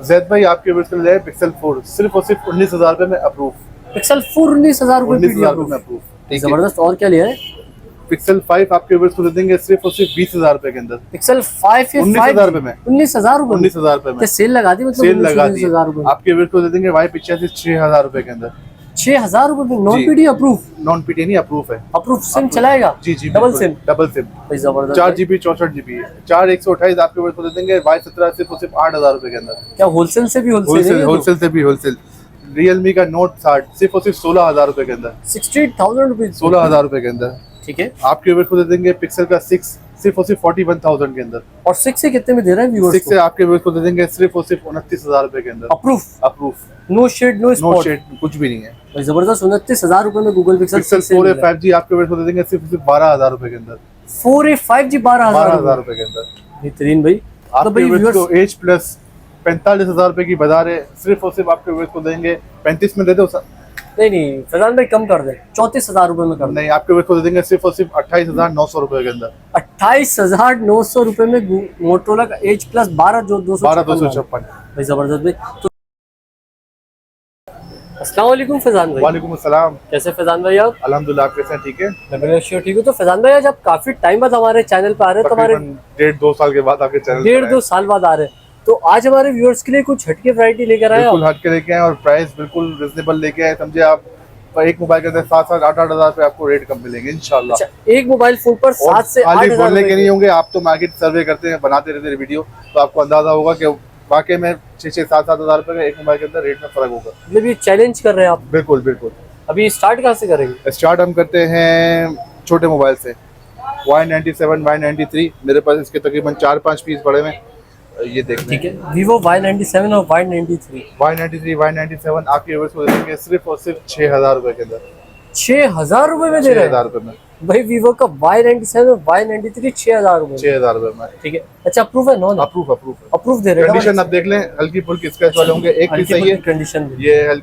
जैद भाई आपके वर्चुअल है पिक्सल 4 सिर्फ और सिर्फ 19,000 रुपए में अप्रूव। पिक्सल 4 19,000 रुपए 19,000 रुपए में अप्रूव। जबरदस्त। और क्या लिया है? पिक्सल 5 आपके वर्चुअल देंगे सिर्फ और सिर्फ 20,000 रुपए के अंदर। पिक्सल 5 या 19,000 रुपए में 19,000 रुपए 19,000 रुपए में सेल लगा दी, मतलब सेल लगा दी 19,000 रुपए आपके वर्चुअल दे देंगे Y85 6,000 रुपए के अंदर। 6,000 रुपए में non PD approve. Non PT नहीं अप्रूव है। अप्रूव सिम चलाएगा? जी जी डबल सिम। डबल सिम भाई जबरदस्त। 4 GB 64 GB 4 128 आपके वर्चुअल दे देंगे Y17 सिर्फ और सिर्फ 8,000 रुपए के अंदर। क्या होलसेल से भी होलसेल से भी होलसेल। रियलमी का नोट 60 सिर्फ और सिर्फ 16,000 रुपए के अंदर। 68,000 रुपए 16,000 रुपए के अंदर। ठीक है। आपके व्यूअर्स को दे देंगे पिक्सल का 6 सिर्फ और सिर्फ 41,000 के अंदर। और 6 से कितने में दे रहे हैं व्यूअर्स? 6 से आपके व्यूअर्स को दे देंगे सिर्फ और सिर्फ 29,000 रुपए के अंदर। Approve. Approve no shade no spot कुछ भी नहीं है। भाई जबरदस्त। 29,000 रुपए में गूगल पिक्सल 4a 5G आपके व्यूअर्स को दे देंगे सिर्फ और सिर्फ 12,000 रुपए के अंदर। 4a 5G 12,000 रुपए के अंदर। बेहतरीन भाई। तो भाई व्यूअर्स को एज प्लस 45,000 रुपए की बाजार है, सिर्फ और सिर्फ आपके व्यूअर्स को देंगे 35 में दे दो। नहीं फैजान भाई कम कर दे, 34,000 रुपए में कर। नहीं आपके व्यूअर्स को दे देंगे सिर्फ और सिर्फ 28,900 रुपए के अंदर। 28,900 रुपए में मोटोरोला का एज प्लस 12,256 भाई जबरदस्त भाई। तो अस्सलाम वालेकुम फैजान भाई। वालेकुम अस्सलाम। कैसे फैजान भाई आप? अल्हम्दुलिल्लाह, आप कैसे हैं? ठीक है, मैं बिल्कुल श्योर ठीक हूँ। तो फैजान भाई आज आप काफी टाइम बाद हमारे चैनल पे आ रहे हैं, तो हमारे 1.5-2 साल के बाद आपके चैनल 1.5-2 साल बाद आ रहे हैं। तो आज हमारे व्यूअर्स के लिए कुछ हटके वैरायटी लेकर आए। बिल्कुल हटके लेके आए और प्राइस बिल्कुल रिजनेबल लेके आए। समझे आप एक मोबाइल के अंदर 7-7 8-8 हजार पे आपको रेट कम मिलेंगे इंशाल्लाह। अच्छा, एक मोबाइल फोन पर 7 से 8 हजार बोलने के नहीं होंगे, आप तो मार्केट सर्वे करते हैं, बनाते रहते हैं वीडियो, तो आपको अंदाजा होगा कि वाकई में 6-7 हजार रुपए का एक मोबाइल के अंदर रेट में फर्क होगा। मतलब ये चैलेंज कर रहे हैं आप? बिल्कुल बिल्कुल। अभी स्टार्ट कहाँ से करेंगे? स्टार्ट हम करते हैं छोटे मोबाइल से। Y97 Y93 मेरे पास इसके तकरीबन 4-5 पीस पड़े हुए, ये देख ठीक है। Vivo Y97 और Y93 Y97 आपके व्यूअर्स को देंगे सिर्फ और सिर्फ 6,000 रुपए के अंदर। 6,000 रुपए में दे रहे हैं? 6,000 रुपए में भाई Vivo का Y97 और Y93 6,000 रुपए 6,000 रुपए में। ठीक है। अच्छा, अप्रूव है? नॉन अप्रूव अप्रूव अप्रूव दे रहे हैं। कंडीशन आप देख लें, हल्की फुल्की स्क्रैच वाले होंगे, एक पीस है ये कंडीशन। ये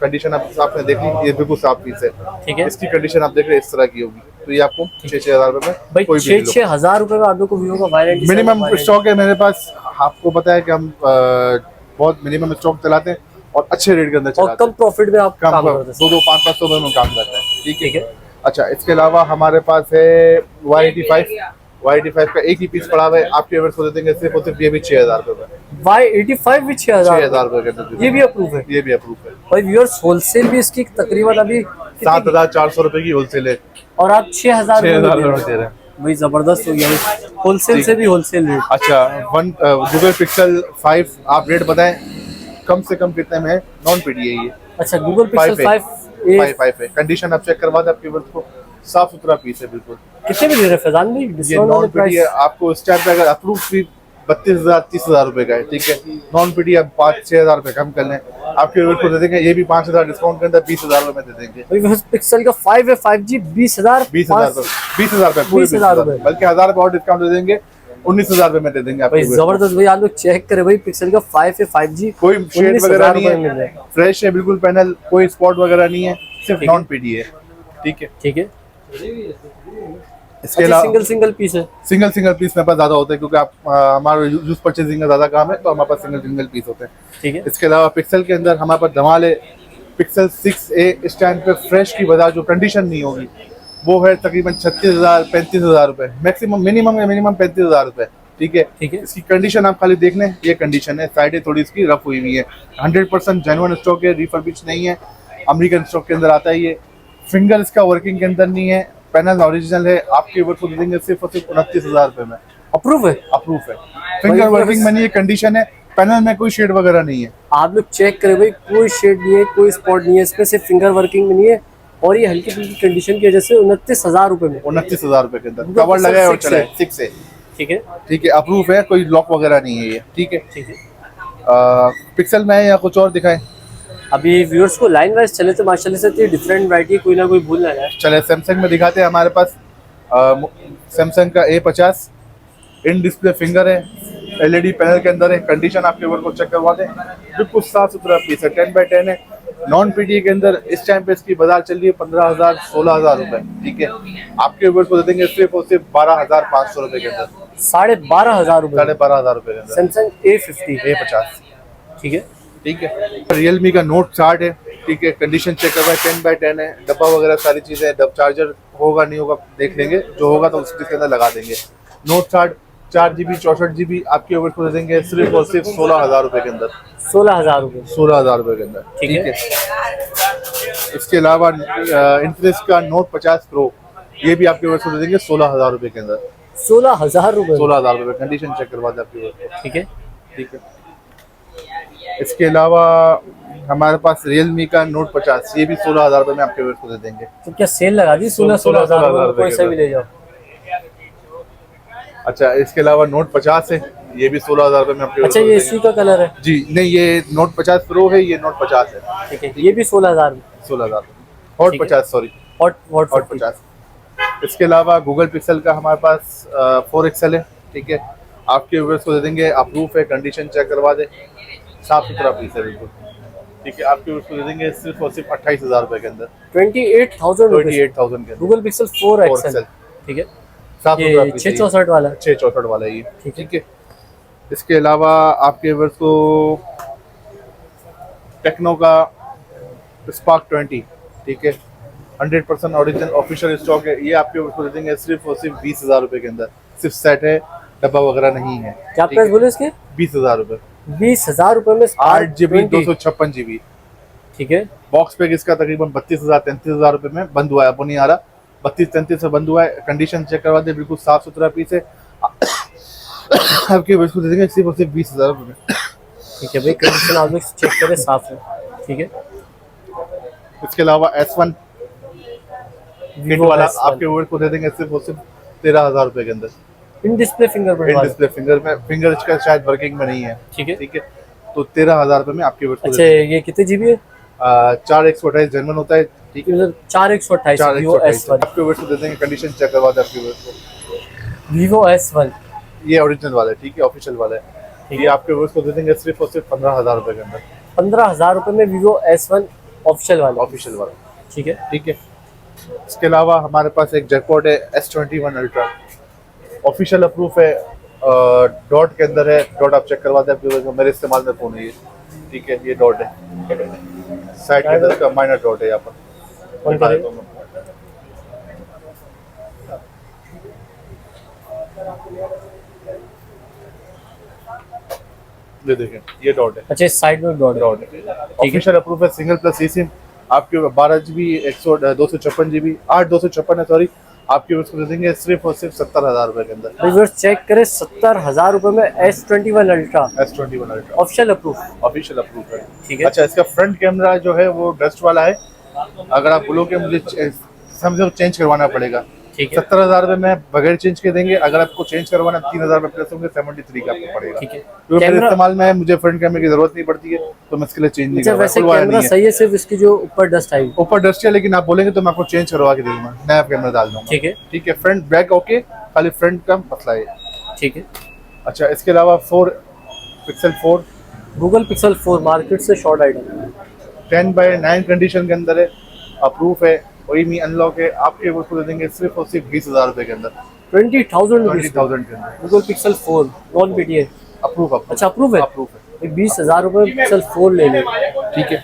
कंडीशन आपने देख ली, ये बिल्कुल साफ पीस है। ठीक है। इसकी कंडीशन आप देख रहे हैं इस तरह की होगी, तो ये आपको 6,000 रुपए में भाई कोई भी 6,000 रुपए में आप लोग को Vivo का Y97 मिनिमम स्टॉक है मेरे पास। आपको पता है कि हम बहुत मिनिमम स्टॉक चलाते हैं और अच्छे रेट के अंदर और कम प्रॉफिट में आप काम करते हैं। 2-2 500 में हम काम करते हैं। ठीक है। अच्छा, इसके अलावा हमारे पास है Y85 का एक ही पीस पड़ा हुआ है, आपके व्यूअर्स को दे देंगे सिर्फ और सिर्फ ये भी 6,000 रुपए में। Y85 भी 6,000 रुपए के अंदर ये भी अप्रूव है? ये भी अप्रूव है भाई व्यूअर्स होलसेल भी इसकी तकरीबन अभी 7,400 रुपए की होलसेल है और आप 6,000 रुपए दे रहे हैं। भाई जबरदस्त हो गया, होलसेल से भी होलसेल रेट। अच्छा, गूगल पिक्सल 5 आप रेट बताएं कम से कम कितने में है? नॉन पीडी है ये। अच्छा, गूगल पिक्सल 5 है। कंडीशन आप चेक करवा दें, आपके व्यूअर्स को साफ सुथरा पीस है बिल्कुल। कितने में दे रहे हैं फैजान भाई? ये नॉन पीडी है, आपको इस टाइम पे अगर अप्रूव भी 32,000-30,000 रुपए का है। ठीक है। नॉन पीडी आप 5-6 रुपए कम कर लें, आपके व्यूअर्स को दे देंगे ये भी 5,000 डिस्काउंट के अंदर 20,000 रुपए में दे देंगे। भाई पिक्सल का 5 है 5G 20,000 रुपए, बल्कि 1,000 रुपए और डिस्काउंट दे देंगे, 19,000 रुपए में दे देंगे आपको। भाई जबरदस्त भाई, आप लोग चेक करें भाई, पिक्सल का 5 है 5G कोई शेड वगैरह नहीं है, फ्रेश है बिल्कुल पैनल, कोई स्पॉट वगैरह नहीं है, सिर्फ नॉन पीडी है। ठीक है। ठीक है। इसके अलावा सिंगल पीस है। सिंगल पीस मेरे पास ज्यादा होते हैं क्योंकि आप हमारा यूज परचेजिंग का ज्यादा काम है, तो हमारे पास सिंगल पीस होते हैं। ठीक है। इसके अलावा पिक्सल के अंदर हमारे पास धमाल है। पिक्सल 6a इस टाइम पे फ्रेश की बजाय जो कंडीशन नहीं होगी वो है तकरीबन 36,000-35,000 रुपए मैक्सिमम, मिनिमम 35,000 रुपए। ठीक है। ठीक है। इसकी कंडीशन आप खाली देख लें, ये कंडीशन है, साइडें थोड़ी इसकी रफ हुई हुई है, 100% जेन्युइन स्टॉक है, रिफर्बिश नहीं है, अमेरिकन स्टॉक के अंदर आता है ये। फिंगर इसका वर्किंग के अंदर नहीं है, पैनल ओरिजिनल है, आपके व्यूअर्स को दे देंगे सिर्फ और सिर्फ 29,000 रुपए में। अप्रूव है? अप्रूव है। फिंगर वर्किंग में नहीं है, कंडीशन है, पैनल में कोई शेड वगैरह नहीं है। आप लोग चेक करें भाई, कोई शेड नहीं है, कोई स्पॉट नहीं है इसमें, सिर्फ फिंगर वर्किंग में नहीं है और ये हल्की फुल्की कंडीशन की वजह से 29,000 रुपए में। 29,000 रुपए के अंदर कवर लगाए और चलाए। 6 है। ठीक है। ठीक है, अप्रूव है, कोई लॉक वगैरह नहीं है ये। ठीक है। ठीक है। पिक्सल में है या कुछ और दिखाएं? अभी व्यूअर्स को लाइन वाइज चले तो माशाल्लाह से इतनी डिफरेंट वैरायटी, कोई ना कोई भूल ना जाए। चले सैमसंग में दिखाते हैं। हमारे पास सैमसंग का A50 इन डिस्प्ले फिंगर है, LED पैनल के अंदर है, कंडीशन आपके व्यूअर को चेक करवा दें, बिल्कुल साफ सुथरा पीस है, 10x10 है, नॉन पीडी के अंदर। इस टाइम पे इसकी बाजार चल रही है 15,000-16,000 रुपए। ठीक है। आपके व्यूअर्स को दे देंगे सिर्फ और सिर्फ 12,500 रुपए के अंदर। 12,500 रुपए। 12,500 रुपए के अंदर सैमसंग A50। A50। ठीक है। ठीक है। रियलमी का नोट 60 है। ठीक है, कंडीशन चेक करवा 10/10 है, डब्बा वगैरह सारी चीज़ें, डब चार्जर होगा नहीं होगा देख लेंगे, जो होगा तो उसी के अंदर लगा देंगे। नोट 60 4 GB 64 GB आपके ओवर को दे देंगे सिर्फ और सिर्फ 16,000 रुपये के अंदर। 16,000 रुपए। 16,000 रुपये के अंदर। ठीक है। इसके अलावा इंफिनिक्स का नोट 50 प्रो ये भी आपके ओवर को दे देंगे 16,000 रुपये के अंदर। 16,000 रुपए। 16,000 रुपये, कंडीशन चेक करवा दे आपके ओवर को। ठीक है। ठीक है। इसके अलावा हमारे पास रियलमी का नोट 50 ये भी 16,000 रुपये में आपके को दे देंगे। तो क्या सेल लगा दी? 16,000 रुपए, कोई सा भी ले जाओ। अच्छा, इसके अलावा नोट 50 है, ये भी 16,000 रुपये में आपके। अच्छा, ये इसी का कलर है? जी नहीं, ये नोट 50 प्रो है, ये नोट 50 है। ठीक है, ये भी 16,000 में। 16,000 हॉट 50, सॉरी हॉट 50। इसके अलावा गूगल पिक्सल का हमारे पास 4 XL है। ठीक है, आपके व्यूअर्स को दे देंगे, अप्रूव है, कंडीशन चेक करवा दे, साफ सुथरा पीस है बिल्कुल। ठीक है, आपके व्यूअर्स को दे देंगे सिर्फ और सिर्फ 28,000 रुपये के अंदर। 28,000 के गूगल पिक्सल 4 XL। ठीक है, साफ ये सुथरा 664 वाला। 664 वाला ये। ठीक है। इसके अलावा आपके व्यूअर्स को टेक्नो का स्पार्क 20, ठीक है, 100% ओरिजिनल ऑफिशियल स्टॉक है, ये आपके व्यूअर्स को दे देंगे सिर्फ और सिर्फ 20,000 रुपये के अंदर। सिर्फ सेट है, डब्बा वगैरह नहीं है। क्या प्राइस बोले इसके? 20,000 रुपये। 20,000 रुपए में 8 GB 256 GB। ठीक है। बॉक्स पैक इसका तकरीबन 32,000-33,000 रुपये में बंद हुआ है, आपको नहीं आ रहा, 32-33 में बंद हुआ है। कंडीशन चेक करवा दे, बिल्कुल साफ सुथरा पीस है। आपके व्यूअर्स को दे देंगे सिर्फ और सिर्फ 20,000 रुपये में। ठीक है भाई, कंडीशन आप लोग चेक करें, साफ है। ठीक है। इसके अलावा S1 किट वाला आपके व्यूअर्स को दे देंगे सिर्फ और सिर्फ 13,000 रुपये के अंदर। इन डिस्प्ले फिंगरप्रिंट वाला। डिस्प्ले फिंगर इसका शायद वर्किंग में नहीं है। ठीक है। ठीक है, तो 13,000 रुपये में आपके व्यूअर्स को अच्छा, ये कितने GB है? 4 जर्मन होता है। ठीक है, 4 Vivo S1 आपके व्यूअर्स को दे देंगे, कंडीशन चेक करवा दे आपके व्यूअर्स को। Vivo S1 ये ओरिजिनल वाला है। ठीक है, ऑफिशियल वाला है। ये आपके व्यूअर्स को दे देंगे सिर्फ और सिर्फ 15,000 रुपये के अंदर। 15,000 रुपए में Vivo S1 ऑफिशियल वाला। ठीक है। ठीक है। इसके अलावा हमारे पास एक जैकपॉट है S21 अल्ट्रा, ऑफिशियल अप्रूव है, डॉट के अंदर है। डॉट आप चेक करवा दें आपके व्यूअर्स को, मेरे इस्तेमाल में फ़ोन है ये। ठीक है, ये डॉट है, साइड के अंदर का माइनर डॉट है यहाँ पर। ये देखें, ये डॉट है। अच्छा, इस साइड में डॉट है। ऑफिशियल अप्रूव है, सिंगल प्लस eSIM आपके 12 GB 256 GB 8 है, सॉरी, आपके उसको दे देंगे सिर्फ और सिर्फ 70,000 रुपये के अंदर। व्यूअर्स चेक करें, 70,000 रुपए में S21 अल्ट्रा ऑफिशियल अप्रूव है। ठीक है। अच्छा, इसका फ्रंट कैमरा जो है वो डस्ट वाला है, अगर आप बोलोगे मुझे समझो चेंज करवाना पड़ेगा। ठीक है। 70,000 रुपये में बगैर चेंज के देंगे, अगर आपको चेंज करवाना 3,000 रुपये प्लस होंगे, 73 का आपको पड़ेगा। ठीक है। तो मेरे इस्तेमाल में है, मुझे फ्रंट कैमरे की जरूरत नहीं पड़ती है, तो मैं इसके लिए चेंज नहीं करवाऊंगा। वैसे कैमरा सही है, सिर्फ इसकी जो ऊपर डस्ट आई, ऊपर डस्ट है, लेकिन आप बोलेंगे तो मैं आपको चेंज करवा के दे दूंगा, नया कैमरा डाल दूंगा। ठीक है। ठीक है, फ्रंट बैक ओके, खाली फ्रंट का मसला है। ठीक है। अच्छा, इसके अलावा 4 पिक्सल 4 गूगल पिक्सल 4 मार्केट से शॉर्ट आइटम 10/9 कंडीशन के अंदर है, अप्रूव है, वही मी अनलॉक है, आपके उसको दे देंगे सिर्फ और सिर्फ 20,000 रुपये के अंदर। 20,000 के अंदर Google pixel 4 non PTA approve. अच्छा, अप्रूव है। 20,000 रुपये में पिक्सल 4 ले लें। ठीक है।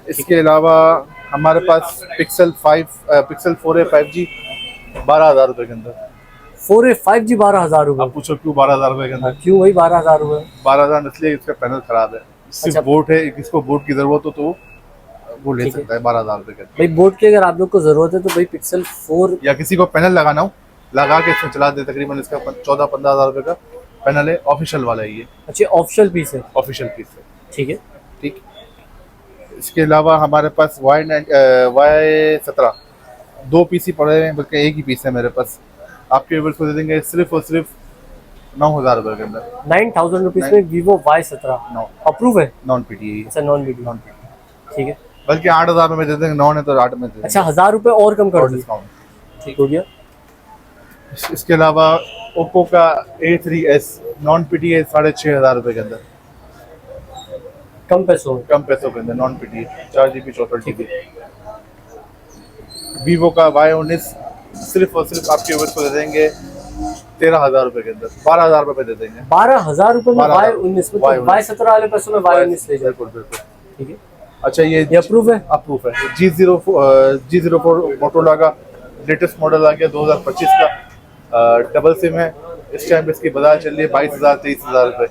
इसके अलावा हमारे पास पिक्सल 4 है 5G 12,000 रुपये के अंदर। 4 है 5G 12,000 रुपये। आप पूछो क्यों 12,000 रुपये के अंदर? क्यों वही 12,000 रुपये? 12,000 इसलिए इसका पैनल खराब है, सिर्फ बोट है, किसको बोट की जरूरत हो तो वो ले सकता है 12,000 रुपये के। भाई बोट की अगर आप लोग को जरूरत है तो भाई पिक्सल 4 या किसी को पैनल लगाना हो, लगा के इसमें चला दे, तकरीबन इसका 14-15,000 रुपये का पैनल है, ऑफिशियल वाला है ये। अच्छा, ऑफिशियल पीस है। ऑफिशियल पीस है। ठीक है। ठीक। इसके अलावा हमारे पास Y17 2 PC पड़े हैं, बल्कि एक ही पीस है मेरे पास, आपके व्यूअर्स को दे देंगे सिर्फ और सिर्फ 9,000 रुपये के अंदर। 9,000 रुपीज में Vivo Y17 अप्रूव है, नॉन PTA। अच्छा, नॉन PTA। ठीक है। बल्कि 8,000 में दे देंगे, 9 है तो 8 में दे देंगे। अच्छा, 1,000 रुपये और कम कर डिस्काउंट। ठीक हो गया। इसके अलावा ओप्पो का A3s नॉन PTA 6,500 रुपये के अंदर, कम पैसों के अंदर, non PTA 4 GB 64 GB। Vivo का Y19 सिर्फ और सिर्फ आपके व्यूअर्स को दे देंगे 13,000 रुपए के अंदर, 12,000 रुपए दे देंगे। 12,000 रुपए में 12,000 Y19 में, Y19 Y17 वाले पैसों में Y19 ले जाओ। बिल्कुल बिल्कुल। ठीक है, अच्छा ये अप्रूव है। अप्रूव है। G04 मोटोरोला का लेटेस्ट मॉडल आ गया 2025 का, डबल सिम है। इस टाइम इसकी बाजार चल रही है 22,000 23,000 रुपए।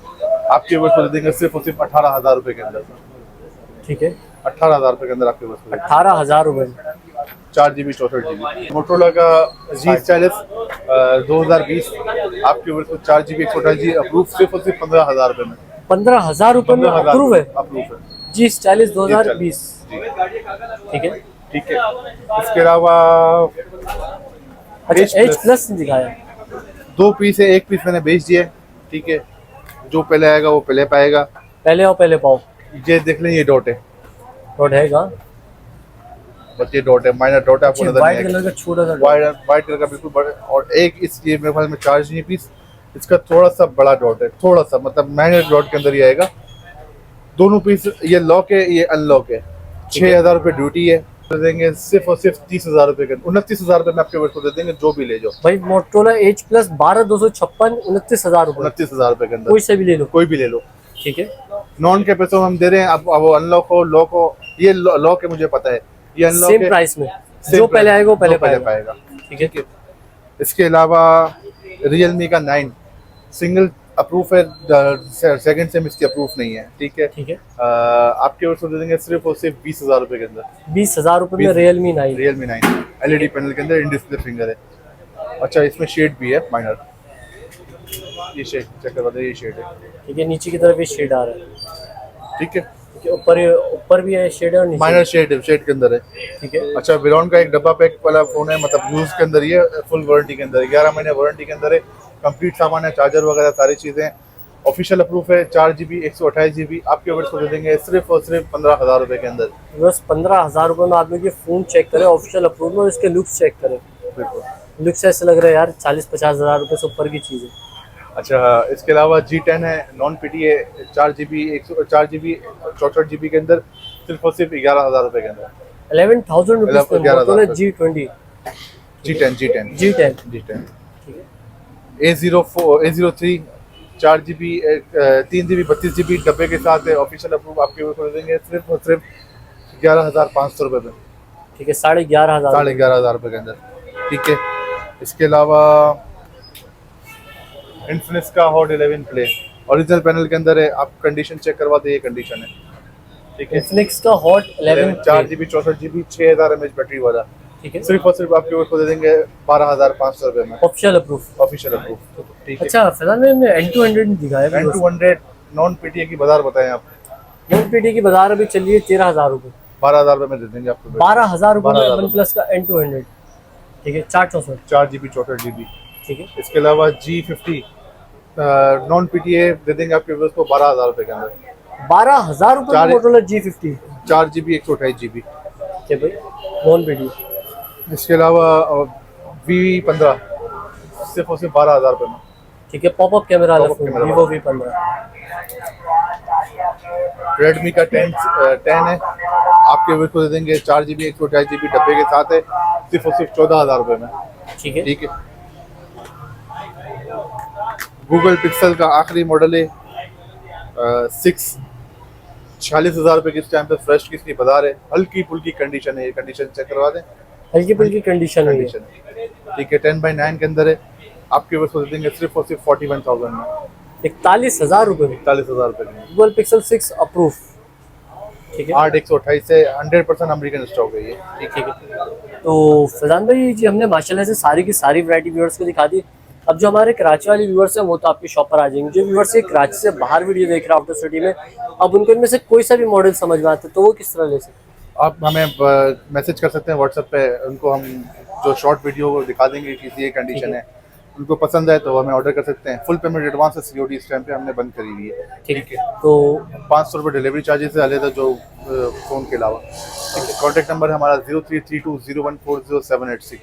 आपके ऊपर दे देंगे सिर्फ और सिर्फ 18,000 रुपए के अंदर। ठीक है, 18,000 रुपए के अंदर आपके पास 18,000 रुपए में 4 GB 64 GB मोटोरोला का G40 2020 आपके ऊपर 4 GB 128 GB अप्रूव सिर्फ और सिर्फ 15,000 रुपए में। 15,000 रुपए में 15,000 अप्रूव है। अप्रूव है G40 2020। ठीक है, ठीक है। इसके अलावा अच्छा H प्लस दिखाया, 2 पीस है, 1 पीस मैंने बेच दिया है। ठीक है, जो पहले आएगा वो पहले पाएगा। पहले आओ पहले पाओ। ये देख लें, ये डॉट है, रोड है कहाँ? बस ये डॉट है, माइनर डॉट है, आपको नजर व्हाइट नहीं कलर का छोटा सा वाइट कलर का बिल्कुल बड़ा। और एक इस ये मेरे ख्याल में 4 GB पीस, इसका थोड़ा सा बड़ा डॉट है, थोड़ा सा मतलब माइनर डॉट के अंदर ही आएगा। दोनों पीस, ये लॉक है, ये अनलॉक है। 6,000 रुपए ड्यूटी है, दे देंगे सिर्फ और सिर्फ 30,000 रुपए के, 29,000 रुपए में आपके वर्क को दे देंगे, जो भी ले जाओ। भाई मोटोरोला H प्लस 12,256 29,000 रुपए, 29,000 रुपए के अंदर कोई से भी ले लो। कोई भी ले लो। ठीक है, नॉन के पैसों में हम दे रहे हैं। अब वो अनलॉक हो लॉक हो, ये लॉक है मुझे पता है, ये अनलॉक सेम है, प्राइस में, same जो price पहले में, आएगा वो पहले जो पहले पाएगा। पाएगा। ठीक है, इसके अलावा Realme का 9 सिंगल अप्रूव है, सेकंड सेम इसकी अप्रूव नहीं है। ठीक है, ठीक है, आपके ओर से दे देंगे सिर्फ और सिर्फ 20,000 रुपए के अंदर। 20,000 रुपए में Realme 9। Realme 9 LED पैनल के अंदर इन डिस्प्ले फिंगर है। अच्छा इसमें शेड भी है माइनर, ये शेड चेक करवा दे, ये शेड है। ठीक है, नीचे की तरफ ये शेड आ रहा है। ठीक है, ठीक है, ऊपर भी है शेड और नीचे माइनर शेड के अंदर है। ठीक है, अच्छा विरॉन का एक डब्बा पैक वाला फोन है, मतलब यूज के अंदर, ये फुल वारंटी के अंदर, 11 महीने वारंटी के अंदर है। कंप्लीट सामान है, चार्जर वगैरह सारी चीजें, ऑफिशियल अप्रूव है। 4 GB 128 GB आपके वर्ष को दे देंगे सिर्फ और सिर्फ 15,000 रुपए के अंदर। बस 15,000 रुपए में आदमी के फोन चेक करे, ऑफिशियल अप्रूव में, और इसके लुक्स चेक करे। बिल्कुल, लुक्स ऐसे लग रहा है यार 40-50,000 रुपए से ऊपर की चीज है। अच्छा इसके अलावा G10 है, नॉन पीटी है, 4 GB 64 GB के अंदर सिर्फ और सिर्फ 11,000 रुपए के अंदर। 11,000 रुपीज पे 11,000 मोटोरोला G20 G10 ठीक है, A03 4 GB 3 GB 32 GB डब्बे के साथ है, ऑफिशियल अप्रूव आपके ऊपर देंगे सिर्फ और सिर्फ 11,500 रुपए में। ठीक है, 11,500 11,500 रुपए के अंदर। ठीक है, इसके अलावा इन्फिनिक्स का हॉट 11 प्ले ओरिजिनल पैनल के अंदर है, आप कंडीशन चेक करवा दे, ये कंडीशन है। ठीक है, इन्फिनिक्स का hot 11 4 GB 64 GB 6,000 mAh battery वाला, ठीक है, सिर्फ और सिर्फ आपके ऊपर दे देंगे 12,500 रुपए में, ऑफिशियल अप्रूव। Official approve. ठीक है, अच्छा फिलहाल मैंने N200 दिखाया है। N200 नॉन पीटीए की बाजार बताएं आप। नॉन पीटी की बाजार अभी चल रही है 13,000 रुपए, 12,000 रुपए में दे देंगे आपको। 12,000 रुपए में 12,000 वन प्लस का N200। ठीक है, 464। 4 GB 64 GB। ठीक है, इसके अलावा G50 नॉन पीटीए दे देंगे आपके व्यूअर्स को 12,000 रुपए के अंदर। 12,000 रुपए में मोटोरोला G50। 4 GB 128 GB। ठीक है भाई, नॉन पीटी। इसके अलावा V15 सिर्फ और सिर्फ 12,000 रुपए में। ठीक है, पॉपअप कैमरा वाला Pop-up phone camera Vivo V15। Redmi का 10 है, आपके व्यूअर्स को दे देंगे 4 GB 128 GB डब्बे के साथ है, सिर्फ और सिर्फ 14,000 रुपए में। ठीक है, ठीक है, गूगल पिक्सल का आखिरी मॉडल है 6 46,000 रुपए की इस टाइम पे फ्रेश की इसकी बाजार है, हल्की फुल्की कंडीशन है, ये कंडीशन चेक करवा दें, हल्की फुल्की कंडीशन है। ठीक है। 10/9 के अंदर है, आपके पास दे देंगे सिर्फ और सिर्फ 41,000 में, 41,000 रुपए में 41,000 रुपए में। Google pixel 6 approve. ठीक है, 8/128 से 100% अमेरिकन स्टॉक है ये। ठीक है, तो फैजान भाई जी हमने माशाल्लाह से सारी की सारी वैरायटी व्यूअर्स को दिखा दी। अब जो हमारे कराची वाले व्यूअर्स हैं वो तो आपकी शॉप पर आ जाएंगे। जो व्यूअर्स ये कराची से बाहर वीडियो देख रहे हैं आउटर सिटी में, अब उनको इनमें से कोई सा भी मॉडल समझ में आता है तो वो किस तरह ले सकते हैं? आप हमें मैसेज कर सकते हैं व्हाट्सएप पे, उनको हम जो शॉर्ट वीडियो वो दिखा देंगे कि ये कंडीशन है, उनको पसंद है तो हमें ऑर्डर कर सकते हैं। फुल पेमेंट एडवांस से COD इस टाइम पे हमने बंद करी हुई है। ठीक है, तो 500 रुपये डिलीवरी चार्जेस से अलग जो फ़ोन के अलावा। ठीक है, कॉन्टैक्ट नंबर है हमारा 0332014078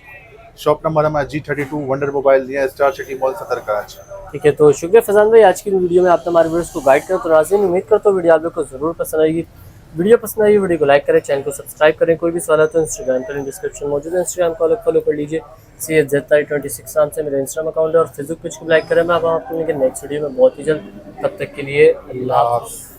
शॉप नंबर हमारा G32 wonder mobile near star city mall सदर कराची। ठीक है, तो शुक्रिया फैजान भाई आज की वीडियो में आपने हमारे व्यूअर्स को गाइड कर तो नाज़रीन उम्मीद करता हूँ वीडियो आप लोग को जरूर पसंद आएगी। वीडियो पसंद आई वीडियो को लाइक करें, चैनल को सब्सक्राइब करें। कोई भी सवाल है तो इंस्टाग्राम पर डिस्क्रिप्शन मौजूद है, इंस्टाग्राम को फॉलो कर लीजिए। CHZ26 नाम से मेरा इंस्टाग्राम अकाउंट है और फेसबुक पेज को लाइक करें। मैं अब आपको मिलेंगे नेक्स्ट वीडियो में बहुत ही जल्द। तब तक के लिए अल्लाह हाफ़िज़।